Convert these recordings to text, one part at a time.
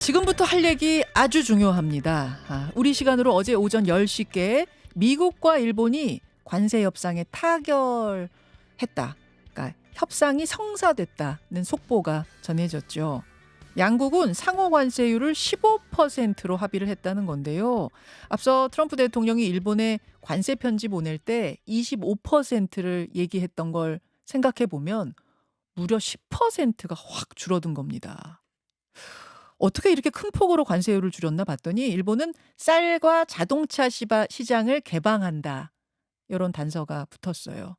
지금부터 할 얘기 아주 중요합니다. 우리 시간으로 어제 오전 10시께 미국과 일본이 관세 협상에 타결했다. 그러니까 협상이 성사됐다는 속보가 전해졌죠. 양국은 상호 관세율을 15%로 합의를 했다는 건데요. 앞서 트럼프 대통령이 일본에 관세 편지 보낼 때 25%를 얘기했던 걸 생각해 보면 무려 10%가 확 줄어든 겁니다. 어떻게 이렇게 큰 폭으로 관세율을 줄였나 봤더니 일본은 쌀과 자동차 시장을 개방한다. 이런 단서가 붙었어요.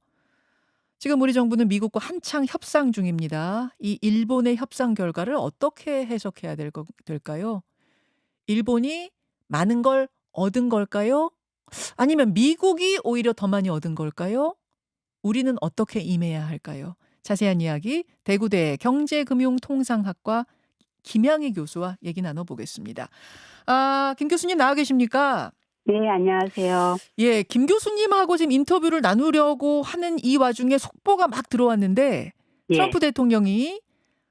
지금 우리 정부는 미국과 한창 협상 중입니다. 이 일본의 협상 결과를 어떻게 해석해야 될까요? 일본이 많은 걸 얻은 걸까요? 아니면 미국이 오히려 더 많이 얻은 걸까요? 우리는 어떻게 임해야 할까요? 자세한 이야기 대구대 경제금융통상학과 김양희 교수와 얘기 나눠보겠습니다. 김 교수님 나와 계십니까? 네, 안녕하세요. 예, 김 교수님하고 지금 인터뷰를 나누려고 하는 이 와중에 속보가 막 들어왔는데 예, 트럼프 대통령이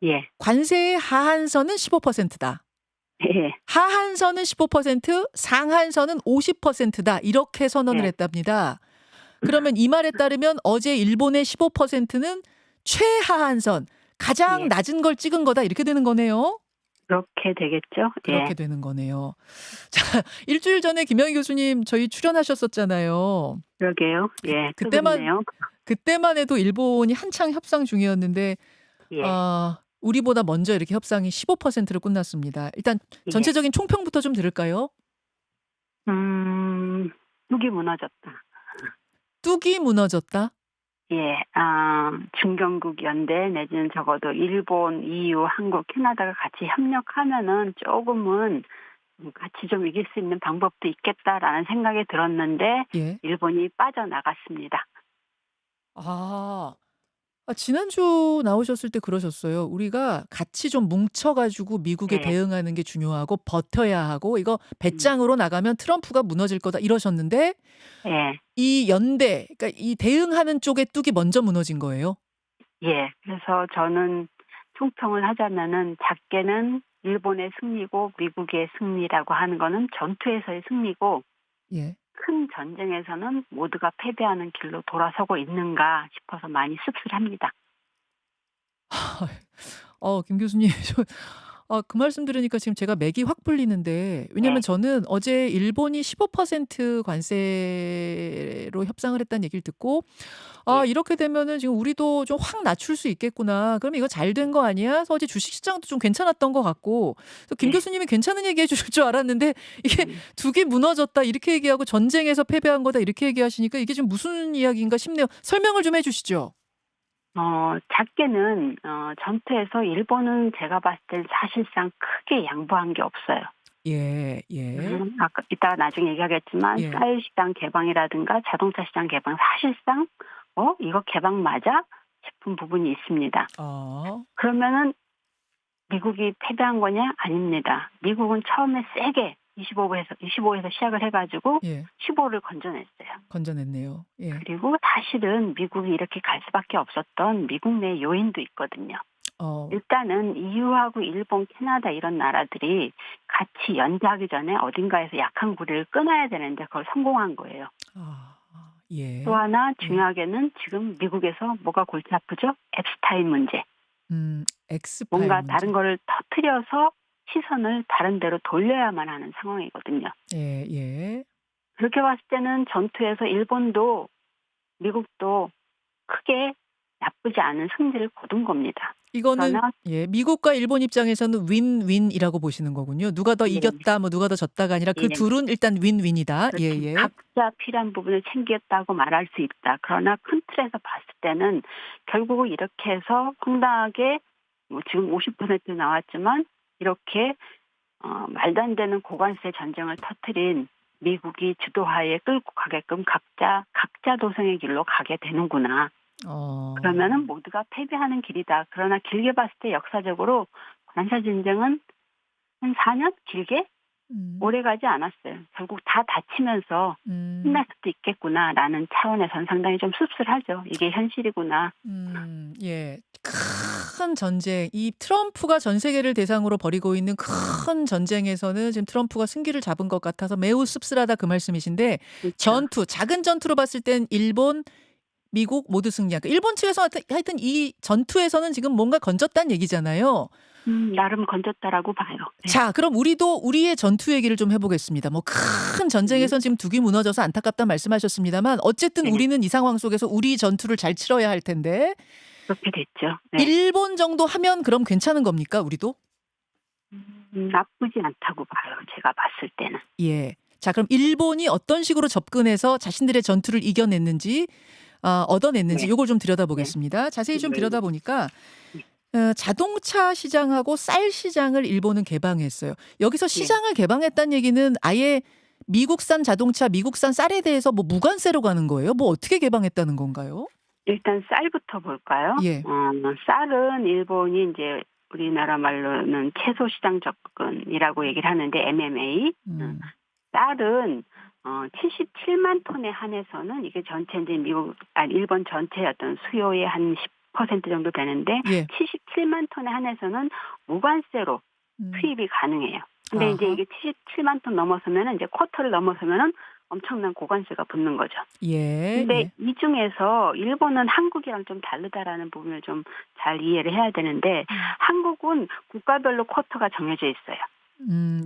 예, 관세의 하한선은 15%다. 예, 하한선은 15%, 상한선은 50%다. 이렇게 선언을 예. 했답니다. 그러면 이 말에 따르면 어제 일본의 15%는 최하한선, 가장 예. 낮은 걸 찍은 거다. 이렇게 되는 거네요. 그렇게 되겠죠? 그렇게 예, 되는 거네요. 자, 일주일 전에 김영희 교수님 저희 출연하셨었잖아요. 그러게요. 예, 또 그때만 그러네요. 그때만 해도 일본이 한창 협상 중이었는데 예, 우리보다 먼저 이렇게 협상이 15%로 끝났습니다. 일단 예. 전체적인 총평부터 좀 들을까요? 뚝이 무너졌다. 뚝이 무너졌다. 예, 중견국 연대 내지는 적어도 일본, EU, 한국, 캐나다가 같이 협력하면은 조금은 같이 좀 이길 수 있는 방법도 있겠다라는 생각이 들었는데 예. 일본이 빠져나갔습니다. 지난주 나오셨을 때 그러셨어요. 우리가 같이 좀 뭉쳐가지고 미국에 예, 대응하는 게 중요하고 버텨야 하고 이거 음, 배짱으로 나가면 트럼프가 무너질 거다 이러셨는데 예. 이 연대, 그러니까 이 대응하는 쪽의 뚝이 먼저 무너진 거예요? 예, 그래서 저는 총평을 하자면은 작게는 일본의 승리고 미국의 승리라고 하는 거는 전투에서의 승리고 예. 큰 전쟁에서는 모두가 패배하는 길로 돌아서고 있는가 싶어서 많이 씁쓸합니다. 김 교수님, 그 말씀 들으니까 지금 제가 맥이 확 풀리는데, 왜냐면 네, 저는 어제 일본이 15% 관세로 협상을 했다는 얘기를 듣고, 예, 이렇게 되면은 지금 우리도 좀 확 낮출 수 있겠구나. 그럼 이거 잘 된 거 아니야? 그래서 어제 주식시장도 좀 괜찮았던 것 같고, 그래서 김 예, 교수님이 괜찮은 얘기 해주실 줄 알았는데, 이게 음. 둑이 무너졌다, 이렇게 얘기하고 전쟁에서 패배한 거다, 이렇게 얘기하시니까 이게 지금 무슨 이야기인가 싶네요. 설명을 좀 해주시죠. 작게는 전투에서 일본은 제가 봤을 땐 사실상 크게 양보한 게 없어요. 예, 예, 아까 이따가 나중에 얘기하겠지만 예. 쌀 시장 개방이라든가 자동차 시장 개방 사실상 이거 개방 맞아 싶은 부분이 있습니다. 어, 그러면은 미국이 패배한 거냐? 아닙니다. 미국은 처음에 세게 25에서 시작을 해가지고 예. 15를 건져냈어요. 건져냈네요. 예. 그리고 사실은 미국이 이렇게 갈 수밖에 없었던 미국 내 요인도 있거든요. 어, 일단은 EU하고 일본, 캐나다 이런 나라들이 같이 연대하기 전에 어딘가에서 약한 고리를 끊어야 되는데 그걸 성공한 거예요. 또 예, 하나 예. 중요하게는 지금 미국에서 뭐가 골치 아프죠? 앱스타인 문제. 엑스파일 뭔가 문제. 다른 거를 터뜨려서 시선을 다른 데로 돌려야만 하는 상황이거든요. 예, 예. 그렇게 봤을 때는 전투에서 일본도 미국도 크게 나쁘지 않은 승리를 거둔 겁니다. 이거는 그러나 예, 미국과 일본 입장에서는 윈윈이라고 보시는 거군요. 누가 더 예, 이겼다, 뭐 누가 더 졌다가 아니라 그 예, 둘은 일단 윈윈이다. 예, 그렇죠. 예. 각자 필요한 부분을 챙겼다고 말할 수 있다. 그러나 큰 틀에서 봤을 때는 결국은 이렇게 해서 황당하게 뭐 지금 50% 나왔지만 이렇게 말도 안 되는 고관세 전쟁을 터뜨린 미국이 주도하에 끌고 가게끔 각자 도생의 길로 가게 되는구나. 어, 그러면은 모두가 패배하는 길이다. 그러나 길게 봤을 때 역사적으로 관세 전쟁은 한 4년 길게 음, 오래 가지 않았어요. 결국 다 다치면서 음, 끝날 수도 있겠구나라는 차원에서는 상당히 좀 씁쓸하죠. 이게 현실이구나. 예. 큰 전쟁, 이 트럼프가 전 세계를 대상으로 벌이고 있는 큰 전쟁에서는 지금 트럼프가 승기를 잡은 것 같아서 매우 씁쓸하다 그 말씀이신데 그렇죠. 작은 전투로 봤을 땐 일본, 미국 모두 승리한. 그러니까 일본 측에서 하여튼 이 전투에서는 지금 뭔가 건졌다는 얘기잖아요. 나름 건졌다라고 봐요. 네. 자, 그럼 우리도 우리의 전투 얘기를 좀 해보겠습니다. 뭐 큰 전쟁에선 지금 둑이 무너져서 안타깝다 말씀하셨습니다만 어쨌든 네. 우리는 이 상황 속에서 우리 전투를 잘 치러야 할 텐데 그렇게 됐죠. 네. 일본 정도 하면 그럼 괜찮은 겁니까, 우리도? 나쁘지 않다고 봐요. 제가 봤을 때는. 예. 자, 그럼 일본이 어떤 식으로 접근해서 자신들의 전투를 이겨냈는지, 얻어냈는지 네. 요걸 좀 들여다보겠습니다. 자세히 좀 네. 들여다보니까 자동차 시장하고 쌀 시장을 일본은 개방했어요. 여기서 시장을 개방했다는 얘기는 아예 미국산 자동차, 미국산 쌀에 대해서 뭐 무관세로 가는 거예요? 뭐 어떻게 개방했다는 건가요? 일단 쌀부터 볼까요? 예. 쌀은 일본이 이제 우리나라 말로는 채소 시장 접근이라고 얘기를 하는데 MMA. 쌀은 77만 톤에 한해서는 이게 전체 이제 일본 전체 어떤 수요의 한 10% 정도 되는데 예. 77만 ton에 한해서는 무관세로 수입이 가능해요. 근데 아하. 이제 이게 77만 톤 넘어서면은 이제 쿼터를 넘어서면은 엄청난 고관세가 붙는 거죠. 예. 근데 예. 이 중에서 일본은 한국이랑 좀 다르다라는 부분을 좀 잘 이해를 해야 되는데 한국은 국가별로 쿼터가 정해져 있어요.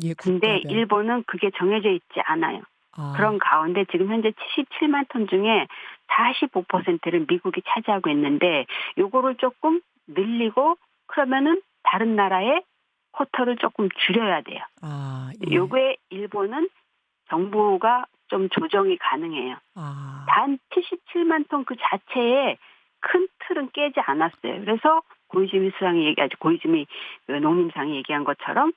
예. 근데 국가별. 일본은 그게 정해져 있지 않아요. 아. 그런 가운데 지금 현재 77만 톤 중에 45%를 미국이 차지하고 있는데 요거를 조금 늘리고 그러면은 다른 나라의 쿼터를 조금 줄여야 돼요. 아, 예. 요게 일본은 정부가 좀 조정이 가능해요. 아. 단 77만 톤 그 자체에 큰 틀은 깨지 않았어요. 그래서 고이즈미 그 농림상이 얘기한 것처럼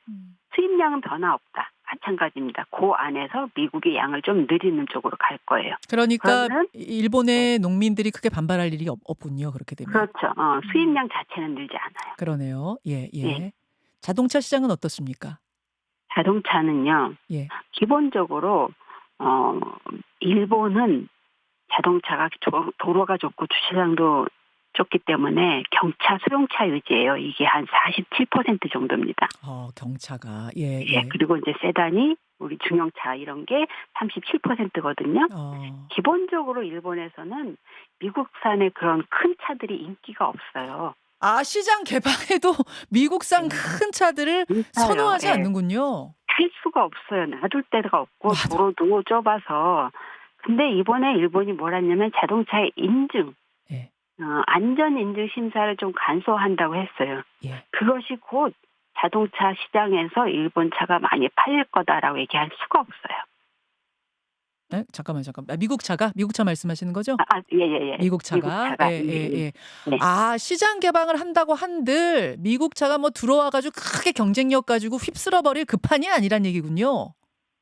수입량은 변화 없다. 마찬가지입니다. 그 안에서 미국의 양을 좀 늘리는 쪽으로 갈 거예요. 그러니까 그러면 일본의 농민들이 크게 반발할 일이 없군요. 그렇게 되면. 그렇죠. 수입량 자체는 늘지 않아요. 그러네요. 예, 예. 예. 자동차 시장은 어떻습니까? 자동차는요. 예. 기본적으로 일본은 자동차가 도로가 좁고 주차장도 좁기 때문에 경차, 소형차 위주예요. 이게 한 47% 정도입니다. 경차가. 예, 예. 예. 그리고 이제 세단이 우리 중형차 이런 게 37%거든요. 기본적으로 일본에서는 미국산의 그런 큰 차들이 인기가 없어요. 아, 시장 개방에도 미국산 큰 차들을 있어요. 선호하지 예. 않는군요. 탈 수가 없어요. 놔둘 데가 없고 맞아. 도로도 좁아서. 근데 이번에 일본이 뭘 했냐면 자동차의 인증, 예. 안전 인증 심사를 좀 간소화한다고 했어요. 예. 그것이 곧 자동차 시장에서 일본 차가 많이 팔릴 거다라고 얘기할 수가 없어요. 네? 잠깐만. 미국 차 말씀하시는 거죠? 예. 미국 차가. 예. 네. 아, 시장 개방을 한다고 한들 미국 차가 뭐 들어와 가지고 크게 경쟁력 가지고 휩쓸어 버릴 그 판이 아니란 얘기군요.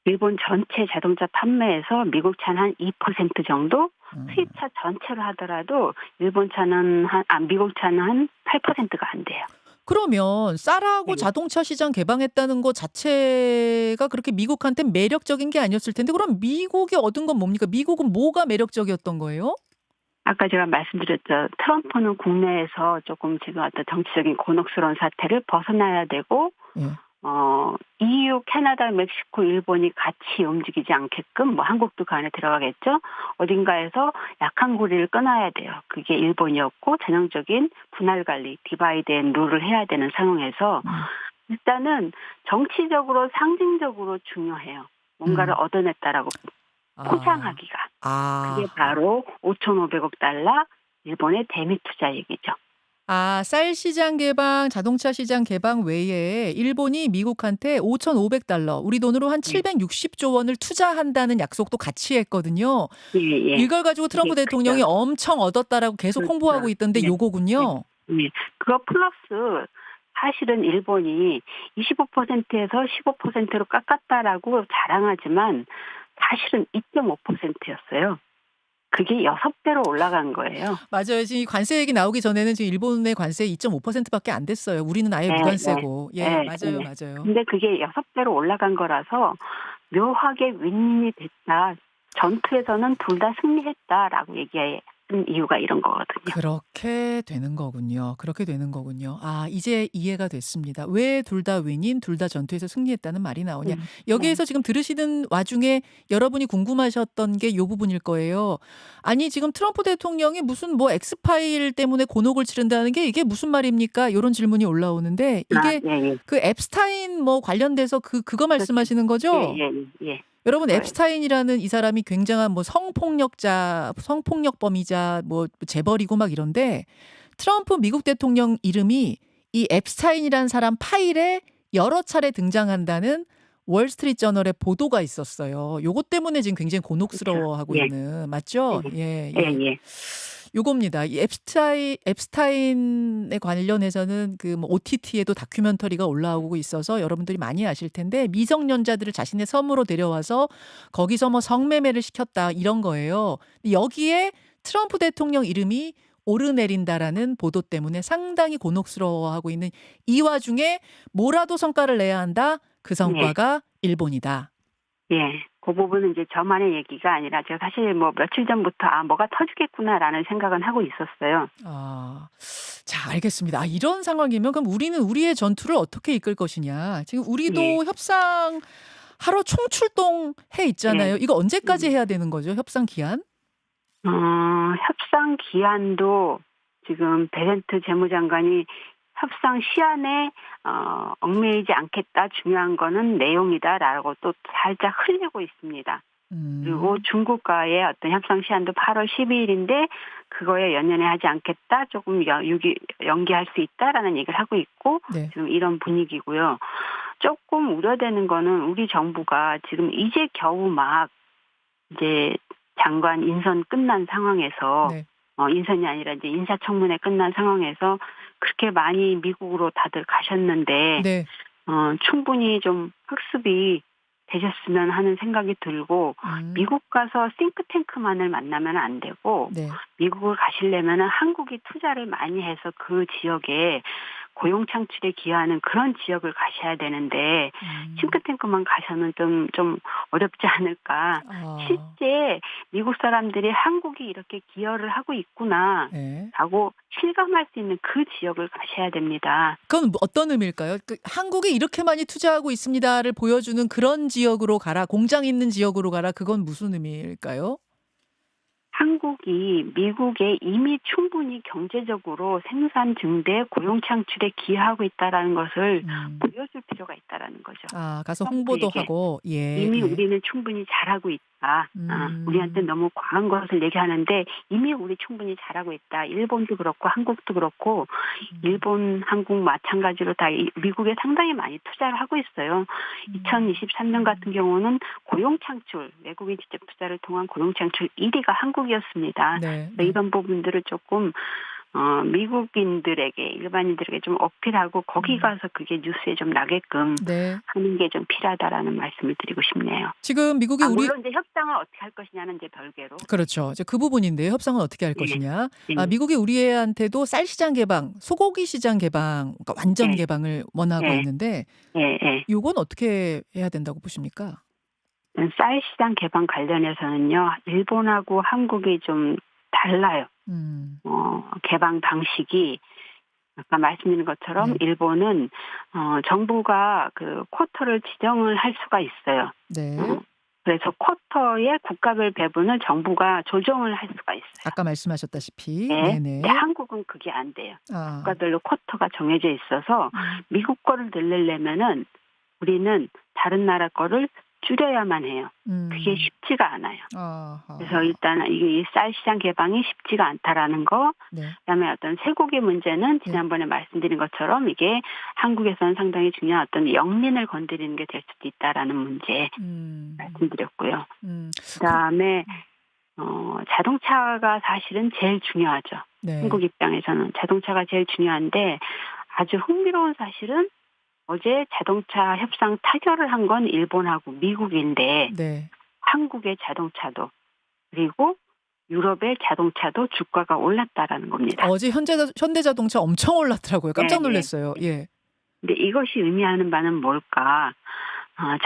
일본 전체 자동차 판매에서 미국 차는 한 2% 정도, 수입차 전체로 하더라도 미국 차는 한 8%가 안 돼요. 그러면 쌀하고 자동차 시장 개방했다는 것 자체가 그렇게 미국한테 매력적인 게 아니었을 텐데 그럼 미국이 얻은 건 뭡니까? 미국은 뭐가 매력적이었던 거예요? 아까 제가 말씀드렸죠. 트럼프는 국내에서 조금 지금 어떤 정치적인 곤혹스러운 사태를 벗어나야 되고 EU, 캐나다, 멕시코, 일본이 같이 움직이지 않게끔 뭐 한국도 그 안에 들어가겠죠. 어딘가에서 약한 고리를 끊어야 돼요. 그게 일본이었고 전형적인 분할 관리, 디바이드 앤 룰을 해야 되는 상황에서 일단은 정치적으로 상징적으로 중요해요. 뭔가를 얻어냈다라고 포장하기가. 그게 바로 5,500억 달러 일본의 대미 투자 얘기죠. 쌀 시장 개방, 자동차 시장 개방 외에 일본이 미국한테 5,500달러, 우리 돈으로 한 760조 원을 투자한다는 약속도 같이 했거든요. 예. 이걸 가지고 트럼프 대통령이 엄청 얻었다라고 계속 그렇죠. 홍보하고 있던데 요거군요. 네. 그거 플러스 사실은 일본이 25%에서 15%로 깎았다라고 자랑하지만 사실은 2.5%였어요. 그게 6배로 올라간 거예요. 맞아요. 지금 이 관세 얘기 나오기 전에는 지금 일본의 관세 2.5%밖에 안 됐어요. 우리는 아예 무관세고. 맞아요. 근데 그게 6배로 올라간 거라서 묘하게 윈윈이 됐다. 전투에서는 둘 다 승리했다라고 얘기해야 했던 이유가 이런 거거든요. 그렇게 되는 거군요. 그렇게 되는 거군요. 아, 이제 이해가 됐습니다. 왜 둘 다 윈인, 둘 다 전투에서 승리했다는 말이 나오냐. 네. 네. 여기에서 지금 들으시는 와중에 여러분이 궁금하셨던 게 요 부분일 거예요. 아니, 지금 트럼프 대통령이 무슨 뭐 엑스파일 때문에 곤혹을 치른다는 게 이게 무슨 말입니까? 요런 질문이 올라오는데 아, 이게 예. 그 앱스타인 뭐 관련돼서 그거 그렇죠. 말씀하시는 거죠? 예. 여러분, 그거예요. 앱스타인이라는 이 사람이 굉장한 뭐 성폭력자, 성폭력범이자 뭐 재벌이고 막 이런데 트럼프 미국 대통령 이름이 이 앱스타인이라는 사람 파일에 여러 차례 등장한다는 월스트리트 저널의 보도가 있었어요. 요것 때문에 지금 굉장히 곤혹스러워하고 예. 있는, 맞죠? 예, 예. 예. 요겁니다. 이 앱스타인에 관련해서는 그 뭐 OTT에도 다큐멘터리가 올라오고 있어서 여러분들이 많이 아실 텐데 미성년자들을 자신의 섬으로 데려와서 거기서 뭐 성매매를 시켰다 이런 거예요. 여기에 트럼프 대통령 이름이 오르내린다라는 보도 때문에 상당히 곤혹스러워하고 있는 이 와중에 뭐라도 성과를 내야 한다. 그 성과가 일본이다. 예. 그 부분은 이제 저만의 얘기가 아니라 제가 사실 뭐 며칠 전부터 뭐가 터지겠구나라는 생각은 하고 있었어요. 아, 자, 알겠습니다. 아, 이런 상황이면 그럼 우리는 우리의 전투를 어떻게 이끌 것이냐. 지금 우리도 예. 협상하러 총출동해 있잖아요. 예. 이거 언제까지 해야 되는 거죠? 협상 기한? 협상 기한도 지금 베렌트 재무장관이 협상 시한에 얽매이지 않겠다. 중요한 거는 내용이다라고 또 살짝 흘리고 있습니다. 그리고 중국과의 어떤 협상 시한도 8월 12일인데 그거에 연연해 하지 않겠다. 조금 연기할 수 있다라는 얘기를 하고 있고 네. 지금 이런 분위기고요. 조금 우려되는 거는 우리 정부가 지금 이제 겨우 막 이제 장관 인선 끝난 상황에서 네. 인선이 아니라 이제 인사청문회 끝난 상황에서 그렇게 많이 미국으로 다들 가셨는데 네. 충분히 좀 학습이 되셨으면 하는 생각이 들고 미국 가서 싱크탱크만을 만나면 안 되고 네. 미국을 가시려면은 한국이 투자를 많이 해서 그 지역에 고용 창출에 기여하는 그런 지역을 가셔야 되는데 싱크탱크만 가서는 좀 어렵지 않을까. 실제 미국 사람들이 한국이 이렇게 기여를 하고 있구나 네. 라고 실감할 수 있는 그 지역을 가셔야 됩니다. 그건 뭐 어떤 의미일까요? 한국이 이렇게 많이 투자하고 있습니다를 보여주는 그런 지역으로 가라, 공장 있는 지역으로 가라, 그건 무슨 의미일까요? 한국이 미국에 이미 충분히 경제적으로 생산 증대, 고용 창출에 기여하고 있다는 것을 보여줄 필요가 있다는 거죠. 아, 가서 홍보도 하고. 예. 이미 우리는 충분히 잘하고 있다. 우리한테 너무 과한 것을 얘기하는데 이미 우리 충분히 잘하고 있다. 일본도 그렇고 한국도 그렇고 일본, 한국 마찬가지로 다 미국에 상당히 많이 투자를 하고 있어요. 2023년 같은 경우는 고용 창출, 외국인 직접 투자를 통한 고용 창출 1위가 한국이었습니다. 네. 이런 부분들을 조금 미국인들에게 일반인들에게 좀 어필하고 거기 가서 그게 뉴스에 좀 나게끔 하는 게 좀 필요하다라는 말씀을 드리고 싶네요. 지금 미국이 물론 이제 협상을 어떻게 할 것이냐는 이제 별개로. 그렇죠. 이제 그 부분인데요. 협상은 어떻게 할 것이냐. 네. 미국이 우리한테도 쌀 시장 개방, 소고기 시장 개방, 그러니까 완전 개방을 원하고 있는데 요건 어떻게 해야 된다고 보십니까? 쌀 시장 개방 관련해서는요. 일본하고 한국이 좀 달라요. 개방 방식이 아까 말씀드린 것처럼 일본은 정부가 그 쿼터를 지정을 할 수가 있어요. 네. 그래서 쿼터의 국가별 배분을 정부가 조정을 할 수가 있어요. 아까 말씀하셨다시피. 네. 네네. 근데 한국은 그게 안 돼요. 국가별로 쿼터가 정해져 있어서 미국 거를 늘리려면은 우리는 다른 나라 거를 줄여야만 해요. 그게 쉽지가 않아요. 그래서 일단 이게 쌀 시장 개방이 쉽지가 않다라는 거. 그다음에 어떤 쇠고기 문제는 지난번에 말씀드린 것처럼 이게 한국에서는 상당히 중요한 어떤 영린을 건드리는 게 될 수도 있다라는 문제 말씀드렸고요. 그다음에 자동차가 사실은 제일 중요하죠. 한국 입장에서는 자동차가 제일 중요한데 아주 흥미로운 사실은 어제 자동차 협상 타결을 한 건 일본하고 미국인데 한국의 자동차도 그리고 유럽의 자동차도 주가가 올랐다라는 겁니다. 어제 현대자동차 엄청 올랐더라고요. 깜짝 놀랐어요. 예. 근데 이것이 의미하는 바는 뭘까?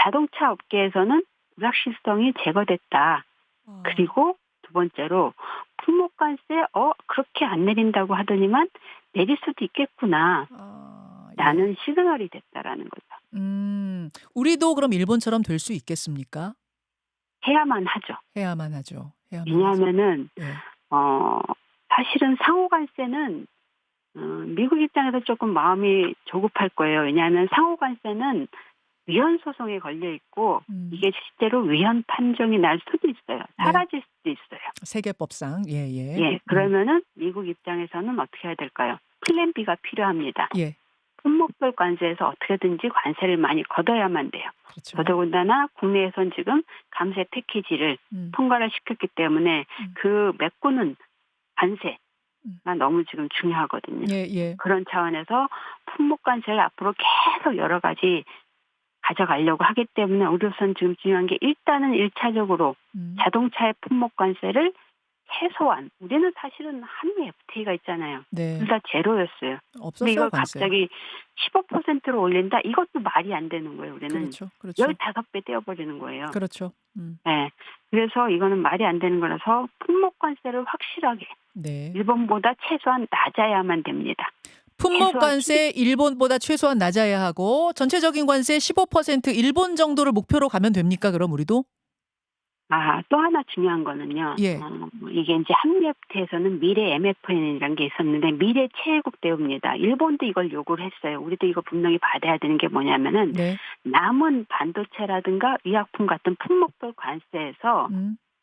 자동차 업계에서는 불확실성이 제거됐다. 그리고 두 번째로 품목관세 그렇게 안 내린다고 하더니만 내릴 수도 있겠구나. 아, 예. 라는 시그널이 됐다라는 거죠. 우리도 그럼 일본처럼 될 수 있겠습니까? 해야만 하죠. 해야만 하죠. 해야만 하죠. 왜냐하면은 예. 사실은 상호관세는 미국 입장에서 조금 마음이 조급할 거예요. 왜냐하면 상호관세는 위헌 소송에 걸려 있고 이게 실제로 위헌 판정이 날 수도 있어요. 사라질 수도 있어요. 세계법상 예. 예, 그러면은 미국 입장에서는 어떻게 해야 될까요? 플랜 B가 필요합니다. 예. 품목별 관세에서 어떻게든지 관세를 많이 걷어야만 돼요. 그렇죠. 더더군다나 국내에선 지금 감세 패키지를 통과를 시켰기 때문에 그 메꾸는 관세가 너무 지금 중요하거든요. 예. 그런 차원에서 품목 관세를 앞으로 계속 여러 가지 가져가려고 하기 때문에 우리로선 지금 중요한 게 일단은 1차적으로 자동차의 품목 관세를 최소한 우리는 사실은 한미 FTA가 있잖아요. 네. 둘 다 제로였어요. 근데 없었어요, 이걸 관세. 갑자기 15%로 올린다? 이것도 말이 안 되는 거예요. 우리는 그렇죠. 15배 떼어버리는 거예요. 그렇죠. 네. 그래서 이거는 말이 안 되는 거라서 품목 관세를 확실하게 네. 일본보다 최소한 낮아야만 됩니다. 품목 관세 일본보다 최소한 낮아야 하고 전체적인 관세 15% 일본 정도를 목표로 가면 됩니까? 그럼 우리도? 또 하나 중요한 거는요. 예. 이게 이제 한미 FTA에서는 미래 MFN이라는 게 있었는데 미래 최애국 대우입니다. 일본도 이걸 요구를 했어요. 우리도 이거 분명히 받아야 되는 게 뭐냐면은 남은 반도체라든가 의약품 같은 품목별 관세에서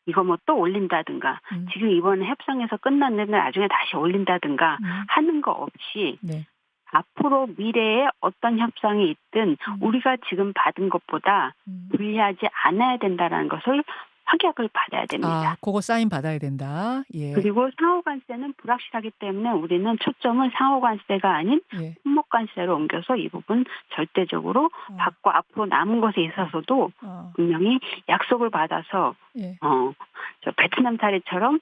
이거 뭐 또 올린다든가 지금 이번 협상에서 끝났는데 나중에 다시 올린다든가 하는 거 없이 앞으로 미래에 어떤 협상이 있든 우리가 지금 받은 것보다 불리하지 않아야 된다는 것을 확약을 받아야 됩니다. 그거 사인 받아야 된다. 예. 그리고 상호관세는 불확실하기 때문에 우리는 초점을 상호관세가 아닌 품목관세로 옮겨서 이 부분 절대적으로 받고 앞으로 남은 것에 있어서도 분명히 약속을 받아서 저 베트남 사례처럼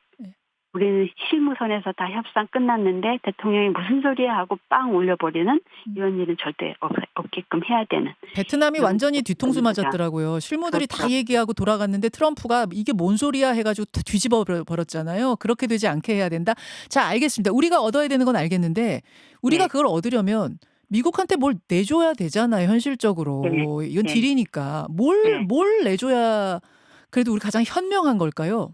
우리는 실무선에서 다 협상 끝났는데 대통령이 무슨 소리야 하고 빵 올려버리는 이런 일은 절대 없게끔 해야 되는. 베트남이 완전히 뒤통수 맞았더라고요. 실무들이 다 얘기하고 돌아갔는데 트럼프가 이게 뭔 소리야 해가지고 뒤집어 버렸잖아요. 그렇게 되지 않게 해야 된다. 자, 알겠습니다. 우리가 얻어야 되는 건 알겠는데 우리가 그걸 얻으려면 미국한테 뭘 내줘야 되잖아요. 현실적으로. 이건 딜이니까. 뭘 내줘야 그래도 우리 가장 현명한 걸까요?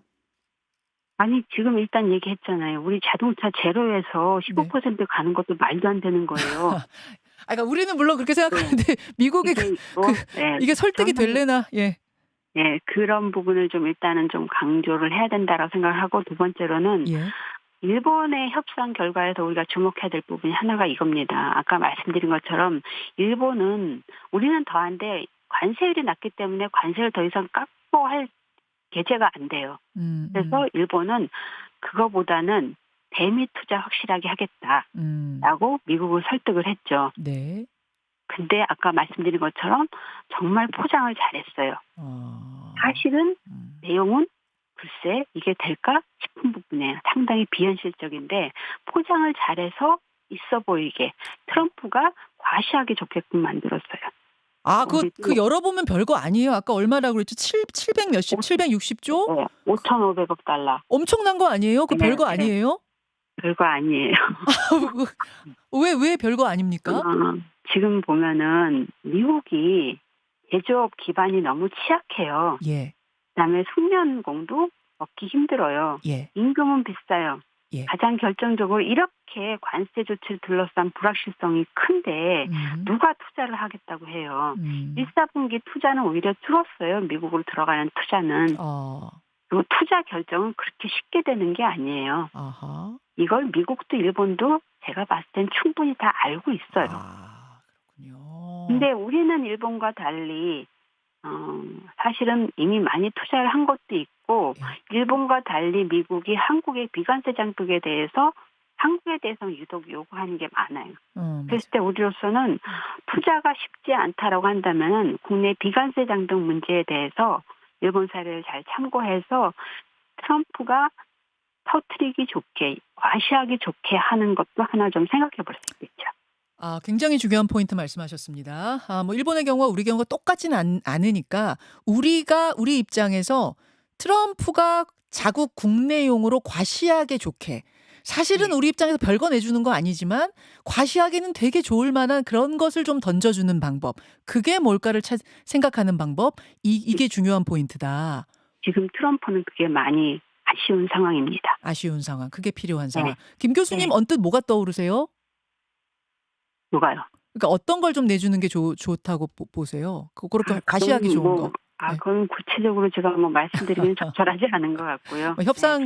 아니 지금 일단 얘기했잖아요. 우리 자동차 제로에서 15% 가는 것도 말도 안 되는 거예요. 그러니까 우리는 물론 그렇게 생각하는데 미국이 이게 설득이 될래나? 예, 그런 부분을 좀 일단은 좀 강조를 해야 된다라고 생각을 하고 두 번째로는 일본의 협상 결과에서 우리가 주목해야 될 부분이 하나가 이겁니다. 아까 말씀드린 것처럼 일본은 우리는 더한데 관세율이 낮기 때문에 관세를 더 이상 깎고 할 계제가 안 돼요. 그래서 일본은 그거보다는 대미 투자 확실하게 하겠다라고 미국을 설득을 했죠. 네. 근데 아까 말씀드린 것처럼 정말 포장을 잘했어요. 사실은 내용은 글쎄 이게 될까 싶은 부분이에요. 상당히 비현실적인데 포장을 잘해서 있어 보이게 트럼프가 과시하기 좋게끔 만들었어요. 그 열어보면 별거 아니에요. 아까 얼마라고 그랬죠? 700 몇십, 760조? 네, 5,500억 달러. 엄청난 거 아니에요? 그 별거 아니에요? 별거 아니에요. 왜 별거 아닙니까? 지금 보면은 미국이 제조업 기반이 너무 취약해요. 그다음에 숙련공도 얻기 힘들어요. 임금은 비싸요. 가장 결정적으로 이렇게 관세 조치를 둘러싼 불확실성이 큰데 누가 투자를 하겠다고 해요. 1사분기 투자는 오히려 줄었어요. 미국으로 들어가는 투자는. 그리고 투자 결정은 그렇게 쉽게 되는 게 아니에요. 이걸 미국도 일본도 제가 봤을 땐 충분히 다 알고 있어요. 그렇군요. 근데 우리는 일본과 달리 사실은 이미 많이 투자를 한 것도 있고 일본과 달리 미국이 한국의 비관세 장벽에 대해서 한국에 대해서는 유독 요구하는 게 많아요. 그랬을 때 우리로서는 투자가 쉽지 않다라고 한다면 국내 비관세 장벽 문제에 대해서 일본 사례를 잘 참고해서 트럼프가 터트리기 좋게 과시하기 좋게 하는 것도 하나 좀 생각해 볼 수 있겠죠. 굉장히 중요한 포인트 말씀하셨습니다. 뭐 일본의 경우와 우리 경우가 똑같지는 않으니까 우리 입장에서 트럼프가 자국 국내용으로 과시하게 좋게. 사실은 네. 우리 입장에서 별거 내주는 거 아니지만 과시하기는 되게 좋을 만한 그런 것을 좀 던져주는 방법. 그게 뭘까를 생각하는 방법. 이게 중요한 포인트다. 지금 트럼프는 그게 많이 아쉬운 상황입니다. 아쉬운 상황. 그게 필요한 네. 상황. 김 교수님 네. 언뜻 뭐가 떠오르세요? 누가요? 그러니까 어떤 걸 좀 내주는 게 좋다고 보세요? 그렇게 과시하기 그건 좋은 거. 네. 그건 구체적으로 제가 뭐 말씀드리기는 적절하지 않은 것 같고요.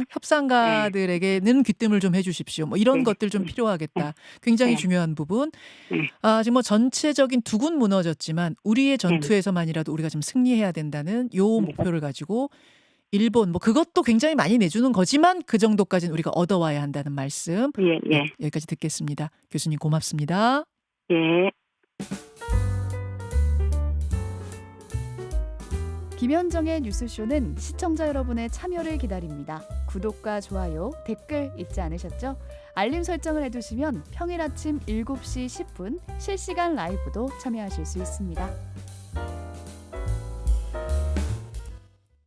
협상가들에게는 귀뜸을 좀 해주십시오. 뭐 이런 네. 것들 좀 네. 필요하겠다. 굉장히 네. 중요한 부분. 네. 지금 뭐 전체적인 두군 무너졌지만 우리의 전투에서만이라도 우리가 좀 승리해야 된다는 요 네. 목표를 가지고 일본 뭐 그것도 굉장히 많이 내주는 거지만 그 정도까지는 우리가 얻어와야 한다는 말씀. 예, 네, 예, 여기까지 듣겠습니다. 교수님 고맙습니다. 예. 김현정의 뉴스쇼는 시청자 여러분의 참여를 기다립니다. 구독과 좋아요, 댓글 잊지 않으셨죠? 알림 설정을 해두시면 평일 아침 7시 10분 실시간 라이브도 참여하실 수 있습니다.